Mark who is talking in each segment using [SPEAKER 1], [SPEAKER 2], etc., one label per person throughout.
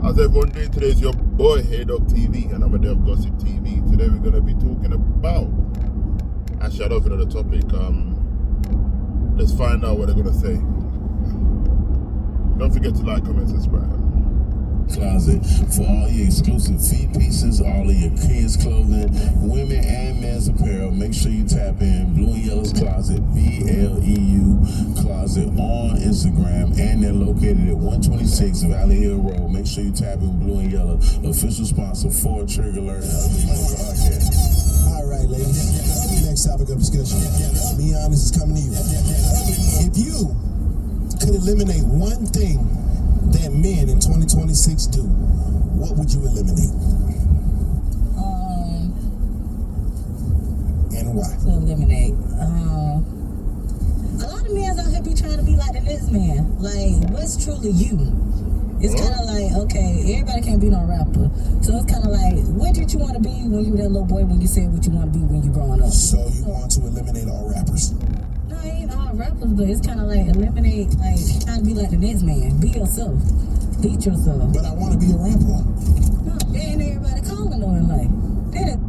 [SPEAKER 1] How's everyone doing? Today is your boy Haydog TV and I'm a Dev Gossip TV. Today we're going to be talking about, actually I don't know the topic, let's find out what they're going to say. Don't forget to like, comment, subscribe.
[SPEAKER 2] Closet for all your exclusive feet pieces, all of your kids' clothing, women and men's apparel. Make sure you tap in Blue and Yellow's Closet, BLEU Closet on Instagram, and they're located at 126 Valley Hill Road. Make sure you tap in Blue and Yellow, official sponsor for Trigger Alert Podcast.
[SPEAKER 3] All right, ladies. Next topic of discussion. Be honest is coming to you. If you could eliminate one thing that men in 2026 do, what would you eliminate? And why?
[SPEAKER 4] To eliminate. A lot of men out here be trying to be like the next man. Like, what's truly you? It's kind of like, okay, everybody can't be no rapper. So it's kind of like, what did you want to be when you were that little boy when you said what you want to be when you growing up?
[SPEAKER 3] So you want to eliminate all rappers?
[SPEAKER 4] No, it ain't all rappers, but it's kind of like eliminate, like, trying to be like the next man. Be yourself. Beat yourself.
[SPEAKER 3] But I want to be a rapper.
[SPEAKER 4] No, there ain't everybody calling on in life.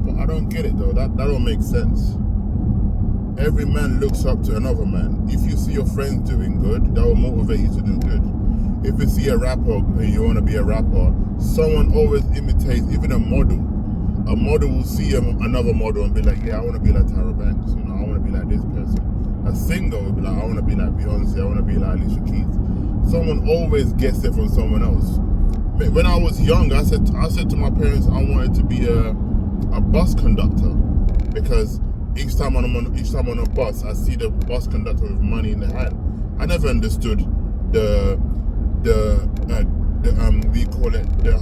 [SPEAKER 1] But I don't get it though. That don't make sense. Every man looks up to another man. If you see your friends doing good, that will motivate you to do good. If you see a rapper and you want to be a rapper, someone always imitates, even a model. A model will see another model and be like, yeah, I want to be like Tyra Banks. You know, I want to be like this person. A singer will be like, I want to be like Beyonce. I want to be like Alicia Keys. Someone always gets it from someone else. When I was young, I said to my parents, I wanted to be a bus conductor, because each time I'm on a bus, I see the bus conductor with money in the hand. I never understood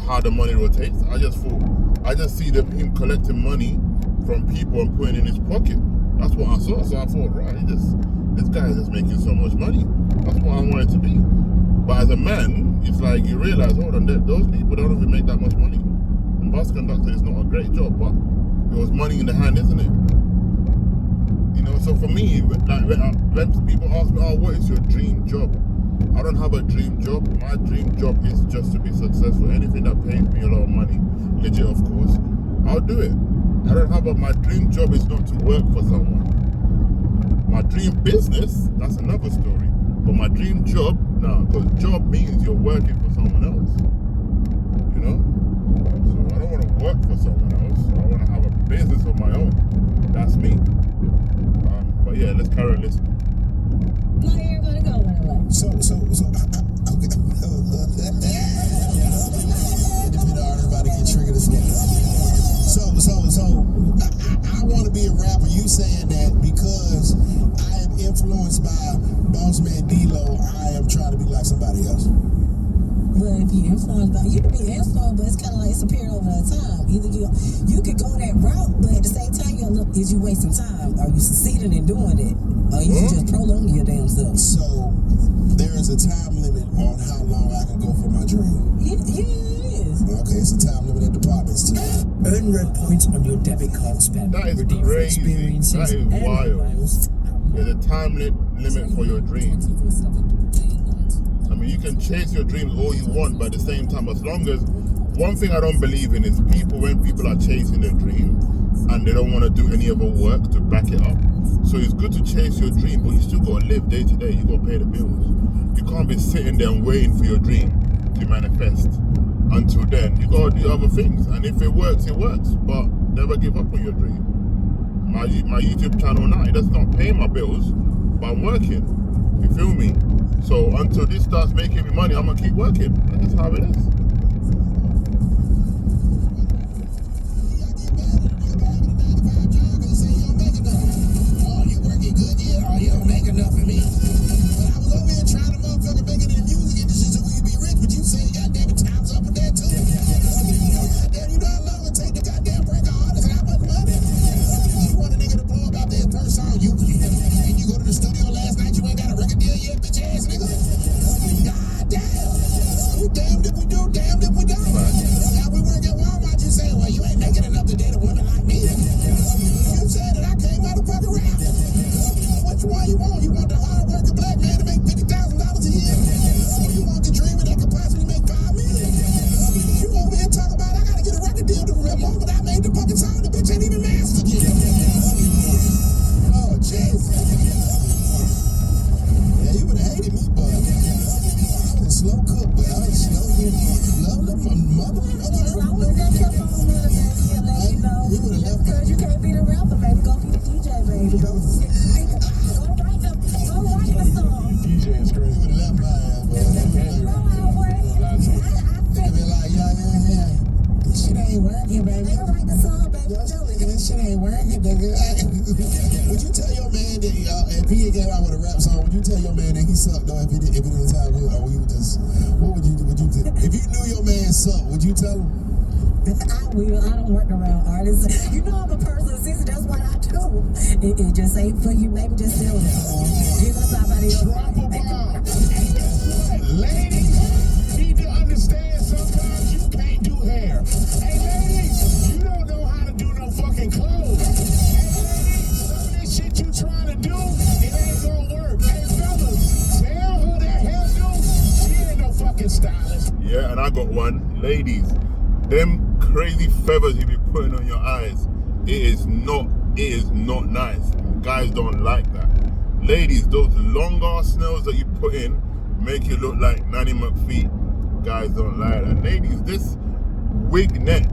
[SPEAKER 1] how the money rotates. I just see him collecting money from people and putting it in his pocket. That's what I saw. So I thought, right, this guy is just making so much money. That's what I wanted to be. But as a man, it's like you realize, hold on, those people don't even make that much money. And bus conductor is not a great job, but it was money in the hand, isn't it? You know, so for me, like when people ask me, oh, what is your dream job? I don't have a dream job. My dream job is just to be successful. Anything that pays me a lot of money, legit of course, I'll do it. My dream job is not to work for someone. My dream business, that's another story. But my dream job, no, because job means you're working for someone else. You know? So I don't want to work for someone else. I want to have a business of my own. That's me. But yeah, let's carry on listening.
[SPEAKER 4] Not everybody go anyway.
[SPEAKER 3] So, okay. Independent artist about to get triggered as well. So, I want to be a rapper. You saying that because I am influenced by Boss Man D-Lo, I am trying to be like somebody else.
[SPEAKER 4] Well, if you influenced by, you can be influenced, but it's kind of like it's a period over time. Either you could go that route, but at the same time, is you wasting time? Are you succeeding in doing it? Or you just prolong your damn self?
[SPEAKER 3] So, there is a time limit on how long I can go for my dream.
[SPEAKER 4] Yeah, it is.
[SPEAKER 3] Okay, it's a time limit at departments too.
[SPEAKER 5] Earn red points on your debit card spend.
[SPEAKER 1] That is
[SPEAKER 5] Redeem for
[SPEAKER 1] crazy.
[SPEAKER 5] experiences
[SPEAKER 1] That is
[SPEAKER 5] and
[SPEAKER 1] wild.
[SPEAKER 5] miles.
[SPEAKER 1] There's a time limit for your dream. I mean, you can chase your dreams all you want, but at the same time, as long as, one thing I don't believe in is when people are chasing their dream and they don't want to do any other work to back it up. So it's good to chase your dream, but you still got to live day to day. You got to pay the bills. You can't be sitting there and waiting for your dream to manifest. Until then, you got to do other things. And if it works, it works. But never give up on your dream. My YouTube channel now, it does not pay my bills, but I'm working. You feel me? So until this starts making me money, I'm going to keep working. That's how it is.
[SPEAKER 3] You want the hard working black man to make $50,000 a year? Or you want the dreamer that could possibly make $5 ain't working, baby.
[SPEAKER 4] They write the song, baby.
[SPEAKER 3] Yo, that shit ain't working, nigga. Would you tell your man that if he came out with a rap song, would you tell your man that he sucked though if it didn't sound good? Or you would just, what would you do? If you knew your man sucked, would you tell him?
[SPEAKER 4] I will. I don't work around artists. You know I'm a person, sis. That's what I do. It just ain't for you. Maybe just sell it. Give us somebody else.
[SPEAKER 3] Drop a bomb. Ladies, you need to understand sometimes you can't do hair. Hey, ladies, you don't know how to do no fucking clothes. Hey, ladies, some of this shit you trying to do, it ain't gonna work. Hey, fellas, tell her that hair do. She ain't no fucking stylist.
[SPEAKER 1] Yeah, and I got one. Ladies, them crazy feathers you be putting on your eyes, it is not nice. Guys don't like that. Ladies, those long ass nails that you put in make you look like Nanny McPhee. Guys don't like that. Ladies, this wig net,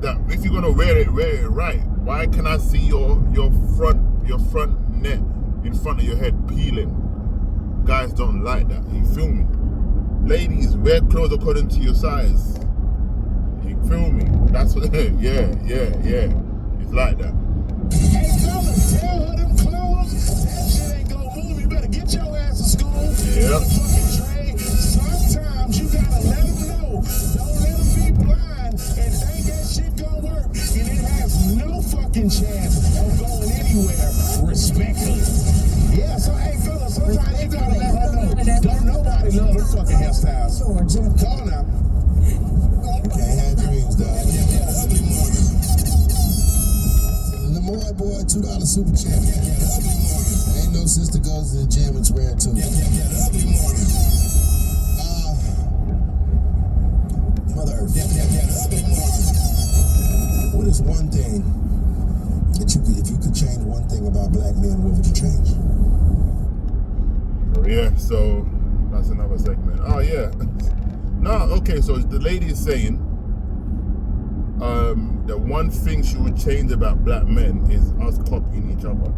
[SPEAKER 1] that if you're gonna wear it right. Why can I see your front net in front of your head peeling? Guys don't like that. You feel me? Ladies, wear clothes according to your size. You feel me? That's what. Yeah. It's like that.
[SPEAKER 3] Hey, fellas, tell her them clothes. That shit ain't gonna move. You better get your ass to school.
[SPEAKER 1] Yeah.
[SPEAKER 3] Fucking trade. Sometimes you gotta let them know. Don't let them be blind and think that shit gonna work. And it has no fucking chance of going anywhere. Respectfully. Yeah, so hey, fellas, sometimes you gotta let her know. Don't nobody love them fucking hairstyles. Come on now. You can't have dreams, dog. Lemoy boy, $2 super chat. Ain't no sister goes to the gym, it's rare too. Mother Earth. What is one thing that you could, if you could change one thing about black men, what would you change?
[SPEAKER 1] Yeah, so that's another segment. Oh yeah. No, okay, so the lady is saying the one thing she would change about black men is us copying each other.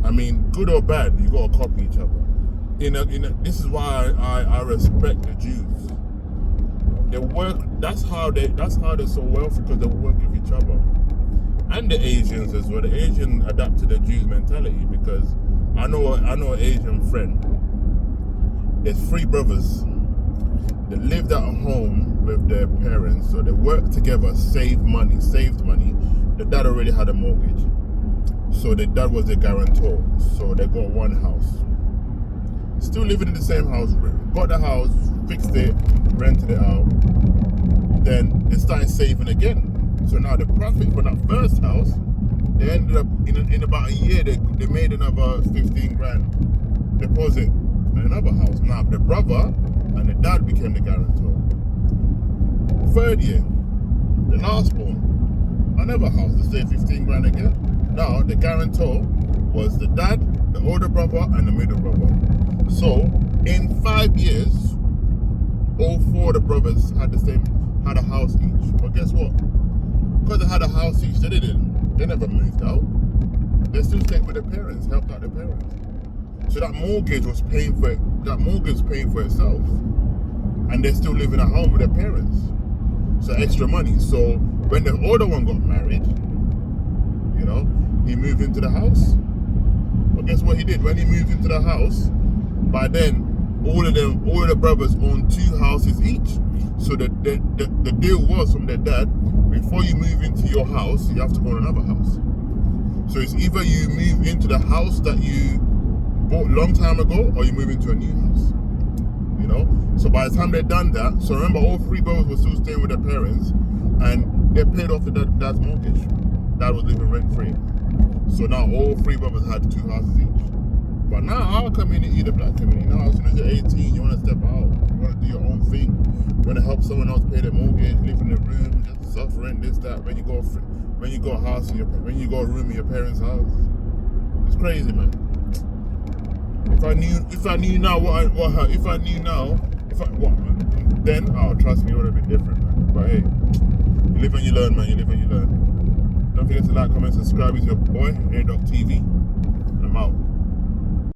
[SPEAKER 1] I mean, good or bad, you gotta copy each other. This is why I respect the Jews. They work. That's how they're so wealthy, because they work with each other, and the Asians as well. The Asian adapt to the Jews mentality, because I know an Asian friend. There's 3 brothers. They lived at home with their parents, so they worked together, saved money. The dad already had a mortgage, so the dad was the guarantor. So they got one house. Still living in the same house. Got the house, fixed it, rented it out. Then they started saving again. So now the profit for that first house, they ended up in about a year they made another 15 grand deposit in another house. Now the brother and the dad became the guarantor. 3rd year, the last born, another house, they saved 15 grand again. Now the guarantor was the dad, the older brother, and the middle brother. So in 5 years, all 4 of the brothers had a house each. But guess what? Because they had a house each, they never moved out. They still stayed with their parents, helped out their parents. So that mortgage was paying for it. That mortgage was paying for itself, and they're still living at home with their parents. So extra money. So when the older one got married, he moved into the house. But guess what he did? When he moved into the house, by then all of the brothers owned 2 houses each. So the deal was from their dad: before you move into your house, you have to own another house. So it's either you move into the house that you bought a long time ago, or you move into a new house. So by the time they'd done that, so remember, all 3 brothers were still staying with their parents, and they paid off the dad's mortgage. Dad was living rent free. So now all 3 brothers had 2 houses each. But now our community, the black community, now as soon as you're 18, you want to step out, you want to do your own thing, you want to help someone else pay their mortgage, live in the room, just suffering, this, that. When you go a room in your parents' house, it's crazy, man. If I knew now then trust me, it would have been different, man. But hey, you live and you learn, man. You live and you learn. Don't forget to like, comment, subscribe. It's your boy, A-Doc TV, and I'm out.